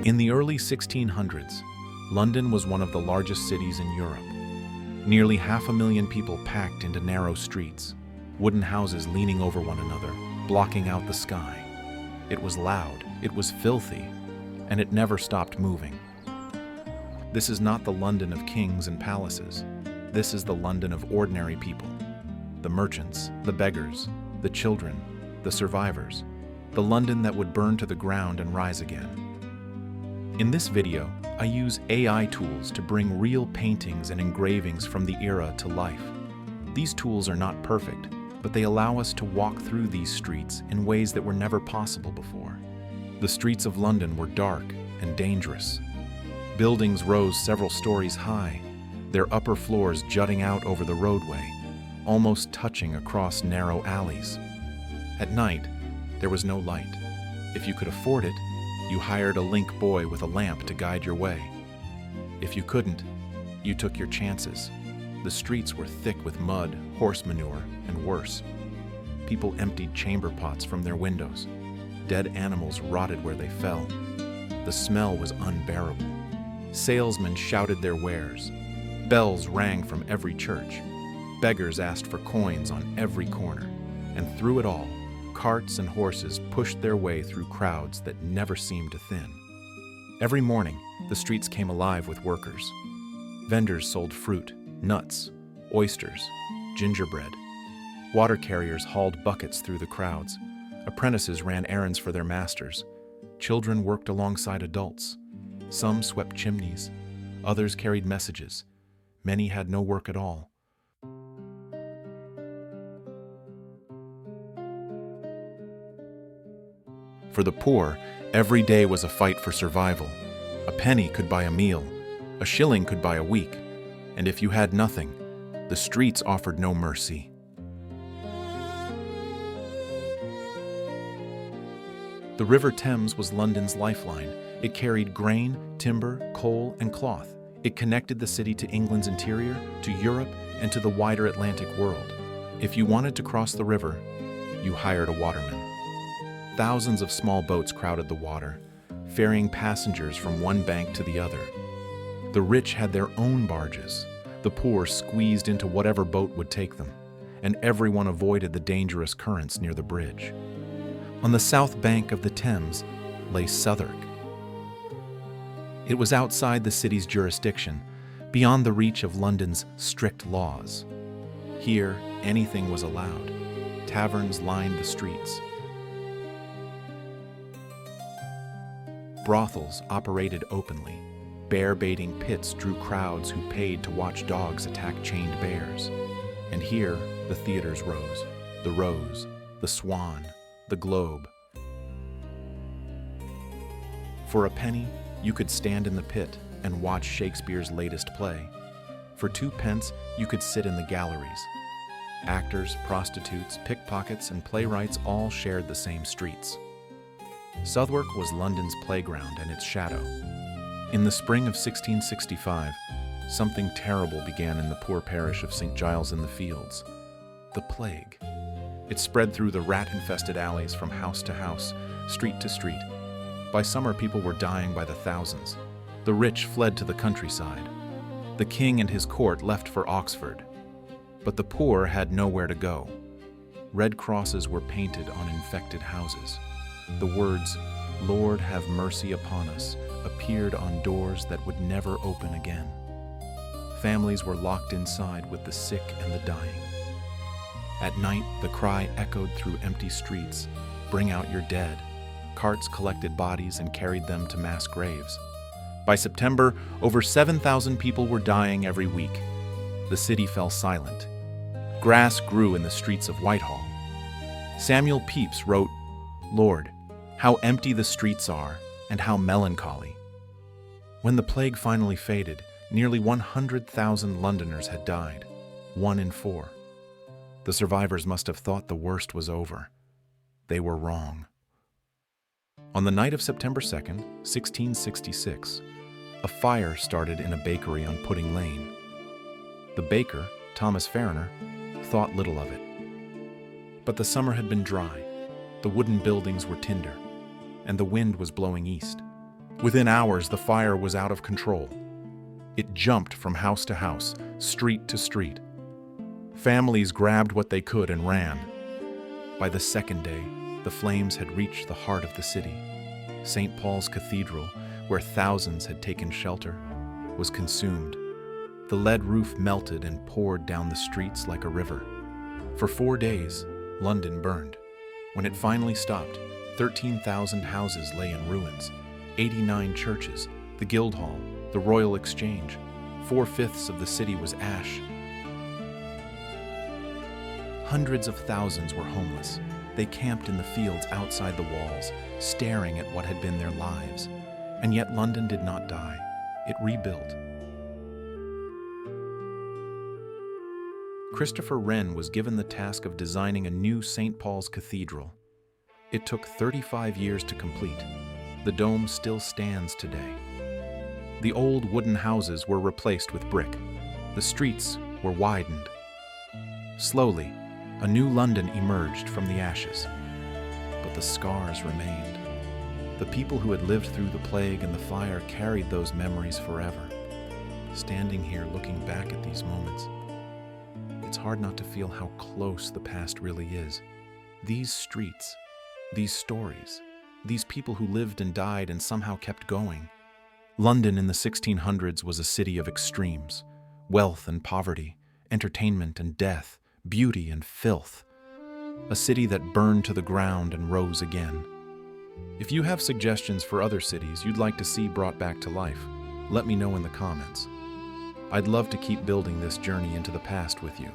In the early 1600s, London was one of the largest cities in Europe. Nearly 500,000 people packed into narrow streets, wooden houses leaning over one another, blocking out the sky. It was loud, it was filthy, and it never stopped moving. This is not the London of kings and palaces. This is the London of ordinary people. The merchants, the beggars, the children, the survivors. The London that would burn to the ground and rise again. In this video, I use AI tools to bring real paintings and engravings from the era to life. These tools are not perfect, but they allow us to walk through these streets in ways that were never possible before. The streets of London were dark and dangerous. Buildings rose several stories high, their upper floors jutting out over the roadway, almost touching across narrow alleys. At night, there was no light. If you could afford it, you hired a link boy with a lamp to guide your way. If you couldn't, you took your chances. The streets were thick with mud, horse manure, and worse. People emptied chamber pots from their windows. Dead animals rotted where they fell. The smell was unbearable. Salesmen shouted their wares. Bells rang from every church. Beggars asked for coins on every corner. And through it all, carts and horses pushed their way through crowds that never seemed to thin. Every morning, the streets came alive with workers. Vendors sold fruit, nuts, oysters, gingerbread. Water carriers hauled buckets through the crowds. Apprentices ran errands for their masters. Children worked alongside adults. Some swept chimneys. Others carried messages. Many had no work at all. For the poor, every day was a fight for survival. A penny could buy a meal, a shilling could buy a week, and if you had nothing, the streets offered no mercy. The River Thames was London's lifeline. It carried grain, timber, coal, and cloth. It connected the city to England's interior, to Europe, and to the wider Atlantic world. If you wanted to cross the river, you hired a waterman. Thousands of small boats crowded the water, ferrying passengers from one bank to the other. The rich had their own barges. The poor squeezed into whatever boat would take them, and everyone avoided the dangerous currents near the bridge. On the south bank of the Thames lay Southwark. It was outside the city's jurisdiction, beyond the reach of London's strict laws. Here, anything was allowed. Taverns lined the streets. Brothels operated openly. Bear-baiting pits drew crowds who paid to watch dogs attack chained bears. And here, the theaters rose. The Rose, the Swan, the Globe. For a penny, you could stand in the pit and watch Shakespeare's latest play. For 2 pence, you could sit in the galleries. Actors, prostitutes, pickpockets, and playwrights all shared the same streets. Southwark was London's playground and its shadow. In the spring of 1665, something terrible began in the poor parish of St. Giles in the Fields. The plague. It spread through the rat-infested alleys from house to house, street to street. By summer, people were dying by the thousands. The rich fled to the countryside. The king and his court left for Oxford. But the poor had nowhere to go. Red crosses were painted on infected houses. The words, "Lord, have mercy upon us," appeared on doors that would never open again. Families were locked inside with the sick and the dying. At night, the cry echoed through empty streets, "Bring out your dead." Carts collected bodies and carried them to mass graves. By September, over 7,000 people were dying every week. The city fell silent. Grass grew in the streets of Whitehall. Samuel Pepys wrote, "Lord, how empty the streets are, and how melancholy." When the plague finally faded, nearly 100,000 Londoners had died, 1 in 4. The survivors must have thought the worst was over. They were wrong. On the night of September 2nd, 1666, a fire started in a bakery on Pudding Lane. The baker, Thomas Fariner, thought little of it. But the summer had been dry, the wooden buildings were tinder, and the wind was blowing east. Within hours, the fire was out of control. It jumped from house to house, street to street. Families grabbed what they could and ran. By the second day, the flames had reached the heart of the city. St. Paul's Cathedral, where thousands had taken shelter, was consumed. The lead roof melted and poured down the streets like a river. For 4 days, London burned. When it finally stopped, 13,000 houses lay in ruins, 89 churches, the Guildhall, the Royal Exchange. 4/5 of the city was ash. Hundreds of thousands were homeless. They camped in the fields outside the walls, staring at what had been their lives. And yet London did not die. It rebuilt. Christopher Wren was given the task of designing a new St. Paul's Cathedral. It took 35 years to complete. The dome still stands today. The old wooden houses were replaced with brick. The streets were widened. Slowly, a new London emerged from the ashes. But the scars remained. The people who had lived through the plague and the fire carried those memories forever. Standing here looking back at these moments, it's hard not to feel how close the past really is. These streets, these stories, these people who lived and died and somehow kept going. London in the 1600s was a city of extremes: wealth and poverty, entertainment and death, beauty and filth. A city that burned to the ground and rose again. If you have suggestions for other cities you'd like to see brought back to life, let me know in the comments. I'd love to keep building this journey into the past with you.